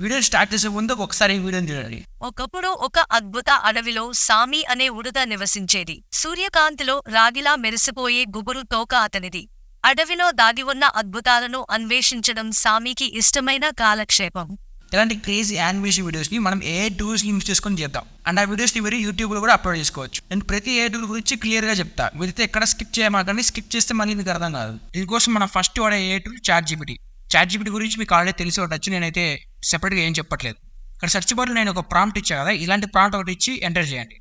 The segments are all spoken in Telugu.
వీడియో స్టార్ట్ చేసే ముందు ఒకసారి ఈ వీడియోని చూడండి. ఒకప్పుడు ఒక అద్భుత అడవిలో సామి అనే ఉడుత నివసించేది. సూర్యకాంతిలో రాగిలా మెరిసిపోయే గుబురు తోక అతనిది. అడవిలో దాగి ఉన్న అద్భుతాలను అన్వేషించడం సామికి ఇష్టమైన కాలక్షేపం. ఇలాంటి క్రేజీ యానిమేషన్ వీడియోస్ని మనం ఏ టూల్స్ని యూజ్ చేసుకొని చేద్దాం. అండ్ ఆ వీడియోస్ని మీరు యూట్యూబ్లో కూడా అప్లోడ్ చేసుకోవచ్చు. నేను ప్రతి ఏ టూల్ గురించి క్లియర్గా చెప్తా. వీరితో ఎక్కడ స్కిప్ చేయమాకండి. స్కిప్ చేస్తే మళ్ళీ మీకు అర్థం కాదు. దీనికోసం మనం ఫస్ట్ వాడే ఏ టూల్ చాట్ జీపీటీ గురించి మీకు ఆల్రెడీ తెలిసి ఉండొచ్చు. నేనైతే సెపరేట్గా ఏం చెప్పట్లేదు. ఇక్కడ సెర్చ్ బార్లో నేను ఒక ప్రాంప్ట్ ఇచ్చాను కదా, ఇలాంటి ప్రాంప్ట్ ఒకటి ఇచ్చి ఎంటర్ చేయండి.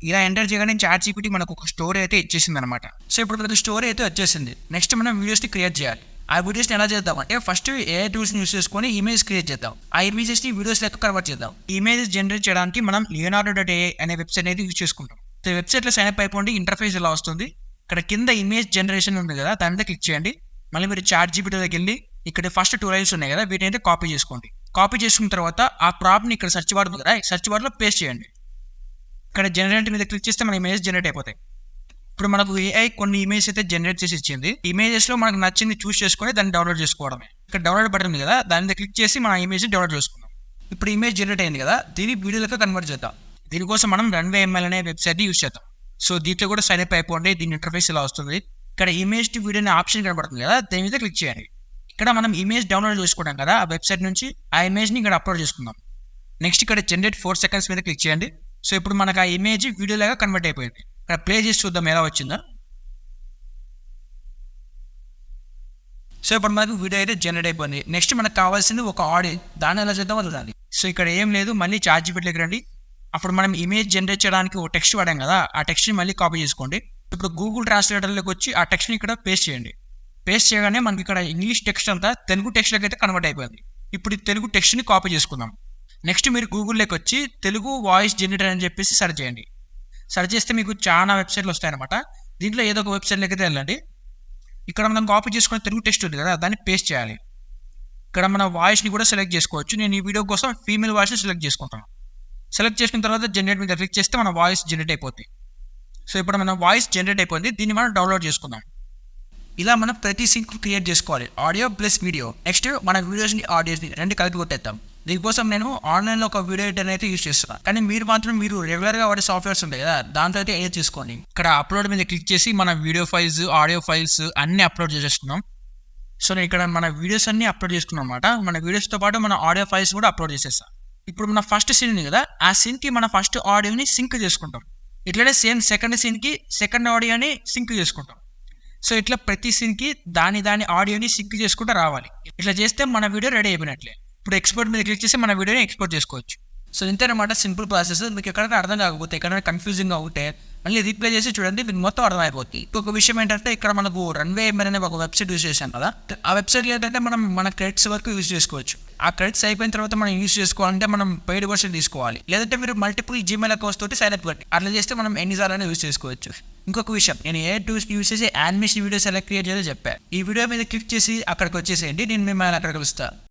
ఇలా ఎంటర్ చేయగానే చాట్ జీపీటీ మనకు ఒక స్టోరీ అయితే ఇచ్చేసింది అనమాట. సో ఇప్పుడు మనకు స్టోరీ అయితే వచ్చేసింది. నెక్స్ట్ మనం వీడియోస్ని క్రియేట్ చేయాలి. ఆ వీడియోస్ని ఎలా చేద్దామంటే ఫస్ట్ ఏ టూల్స్ని యూస్ చేసుకొని ఇమేజ్ క్రియేట్ చేద్దాం. ఆ ఇమేజెస్ని వీడియోస్ లెక్క కన్వర్ట్ చేద్దాం. ఇమేజెస్ జనరేట్ చేయడానికి మనం Leonardo.ai అనే వెబ్సైట్ అనేది యూజ్ చేసుకుంటాం. సో ఈ వెబ్సైట్లో సైన్ అప్ అయిపోండి. ఇంటర్ఫేస్ ఇలా వస్తుంది. ఇక్కడ కింద ఇమేజ్ జనరేషన్ ఉంది కదా, దాని మీద క్లిక్ చేయండి. మళ్ళీ మీరు చాట్ జీపీటీలోకి వెళ్ళి ఇక్కడ ఫస్ట్ 2 లైన్స్ ఉన్నాయి కదా, వీటిని అయితే కాపీ చేసుకోండి. కాపీ చేసుకున్న తర్వాత ఆ ప్రాప్ని ఇక్కడ సెర్చ్ బార్ ఉంది కదా, సెర్చ్ బార్లో పేస్ట్ చేయండి. ఇక్కడ జనరేట్ మీద క్లిక్ చేస్తే మన ఇమేజ్ జనరేట్ అయిపోతాయి. ఇప్పుడు మనకు AI కొన్ని ఇమేజ్ అయితే జనరేట్ చేసి ఇచ్చింది. ఇమేజెస్లో మనకు నచ్చింది చూస్ చేసుకొని దాన్ని డౌన్లోడ్ చేసుకోవడమే. ఇక్కడ డౌన్లోడ్ బటన్ ఉంది కదా, దాని మీద క్లిక్ చేసి మన ఇమేజ్ డౌన్లోడ్ చేసుకుందాం. ఇప్పుడు ఇమేజ్ జనరేట్ అయింది కదా, దీన్ని వీడియోలకు కన్వర్ట్ చేద్దాం. దీనికోసం మనం Runway ML అనే వెబ్సైట్ని యూస్ చేద్దాం. సో దీంట్లో కూడా సైన్ అప్ అయిపోండి. దీని ఇంటర్ఫేస్ ఇలా వస్తుంది. ఇక్కడ ఇమేజ్ టు వీడియో అనే ఆప్షన్ కనబడుతుంది కదా, దీని మీద క్లిక్ చేయండి. ఇక్కడ మనం ఇమేజ్ డౌన్లోడ్ చేసుకుంటాం కదా, ఆ వెబ్సైట్ నుంచి ఆ ఇమేజ్ని ఇక్కడ అప్లోడ్ చేసుకుందాం. నెక్స్ట్ ఇక్కడ జనరేట్ 4 seconds మీద క్లిక్ చేయండి. సో ఇప్పుడు మనకు ఆ ఇమేజ్ వీడియోలాగా కన్వర్ట్ అయిపోయింది. ఇక్కడ ప్లే చేసి చూద్దాం ఎలా వచ్చిందో. సో ఇప్పుడు మనకు వీడియో అయితే జనరేట్ అయిపోయింది. నెక్స్ట్ మనకు కావాల్సింది ఒక ఆడియో. దాన్ని ఎలా చేద్దామో చూడాలి. సో ఇక్కడ ఏం లేదు, మళ్ళీ చాట్ జీపీటీలోకి రండి. అప్పుడు మనం ఇమేజ్ జనరేట్ చేయడానికి ఒక టెక్స్ట్ వాడాం కదా, ఆ టెక్స్ట్ని మళ్ళీ కాపీ చేసుకోండి. ఇప్పుడు గూగుల్ ట్రాన్స్లేటర్లోకి వచ్చి ఆ టెక్స్ట్ని ఇక్కడ పేస్ట్ చేయండి. పేస్ట్ చేయగానే మనకి ఇక్కడ ఇంగ్లీష్ టెక్స్ట్ అంతా తెలుగు టెక్స్ట్లోకి అయితే కన్వర్ట్ అయిపోయింది. ఇప్పుడు ఈ తెలుగు టెక్స్ట్ని కాపీ చేసుకుందాం. నెక్స్ట్ మీరు గూగుల్లోకి వచ్చి తెలుగు వాయిస్ జనరేటర్ అని చెప్పేసి సెర్చ్ చేయండి. సెర్చ్ చేస్తే మీకు చాలా వెబ్సైట్లు వస్తాయన్నమాట. దీంట్లో ఏదో ఒక వెబ్సైట్లోకి అయితే వెళ్ళండి. ఇక్కడ మనం కాపీ చేసుకునే తెలుగు టెక్స్ట్ ఉంది కదా, దాన్ని పేస్ట్ చేయాలి. ఇక్కడ మన వాయిస్ని కూడా సెలెక్ట్ చేసుకోవచ్చు. నేను ఈ వీడియో కోసం ఫీమేల్ వాయిస్ని సెలెక్ట్ చేసుకుంటాను. సెలెక్ట్ చేసుకున్న తర్వాత జనరేట్ మీద క్లిక్ చేస్తే మన వాయిస్ జనరేట్ అయిపోతుంది. సో ఇప్పుడు మన వాయిస్ జనరేట్ అయిపోయింది. దీన్ని మనం డౌన్లోడ్ చేసుకుందాం. ఇలా మనం ప్రతి సింక్ క్రియేట్ చేసుకోవాలి, ఆడియో ప్లస్ వీడియో. నెక్స్ట్ మన వీడియోస్ని ఆడియోస్ని రెండు కలిపి కొట్టేద్దాం. దీనికోసం నేను ఆన్లైన్లో ఒక వీడియో ఎడిటర్ అయితే యూజ్ చేస్తున్నాను. కానీ మీరు రెగ్యులర్గా వాడే సాఫ్ట్వేర్స్ ఉంటాయి కదా, దాంతో అయితే ఎడిట్ చేసుకోండి. ఇక్కడ అప్లోడ్ మీద క్లిక్ చేసి మన వీడియో ఫైల్స్, ఆడియో ఫైల్స్ అన్నీ అప్లోడ్ చేసేస్తున్నాం. సో నేను ఇక్కడ మన వీడియోస్ అన్నీ అప్లోడ్ చేసుకున్నాం అనమాట. మన వీడియోస్తో పాటు మన ఆడియో ఫైల్స్ కూడా అప్లోడ్ చేసేస్తాం. ఇప్పుడు మన ఫస్ట్ సీన్ ఉంది కదా, ఆ సీన్కి మన ఫస్ట్ ఆడియోని సింక్ చేసుకుంటాం. ఇట్లనే సేమ్ సెకండ్ సీన్కి సెకండ్ ఆడియోని సింక్ చేసుకుంటాం. సో ఇట్లా ప్రతి సీన్కి దాని ఆడియోని సింక్ చేసుకుంటూ రావాలి. ఇట్లా చేస్తే మన వీడియో రెడీ అయిపోయినట్లే. ఇప్పుడు ఎక్స్పోర్ట్ మీద క్లిక్ చేసి మన వీడియోని ఎక్స్పోర్ట్ చేసుకోవచ్చు. సో ఇంతేనమాట, సింపుల్ ప్రాసెస్. మీకు ఎక్కడైనా అర్థం కాకపోతే, ఎక్కడైనా కన్ఫ్యూజింగ్ అవుతే మళ్ళీ రీప్లే చేసి చూడండి, మీకు మొత్తం అర్థమైపోతుంది. ఇంకొక విషయం ఏంటంటే, ఇక్కడ మనకు Runway ML అనే ఒక వెబ్సైట్ యూజ్ చేశాం కదా, ఆ వెబ్సైట్లో ఏంటంటే మనం మన క్రెడిట్స్ వరకు యూజ్ చేసుకోవచ్చు. ఆ క్రెడిట్స్ అయిపోయిన తర్వాత మనం యూజ్ చేసుకోవాలంటే మనం పెయిడ్ వర్షన్ తీసుకోవాలి. లేదంటే మీరు మల్టిపుల్ జీమెయిల్ అకౌంట్స్ తోటి సైన్ అప్ కట్టి అట్లా చేస్తే మనం ఎన్నిసార్లు యూజ్ చేసుకోవచ్చు. ఇంకొక విషయం, నేను ఏ టూల్స్ యూజ్ చేసి యానిమేషన్ వీడియోస్ ఎలా క్రియేట్ చేయాలో చెప్పాను. ఈ వీడియో మీద క్లిక్ చేసి అక్కడికి వచ్చేసేయండి. నేను మిమ్మల్ని అక్కడ కలుస్తాను.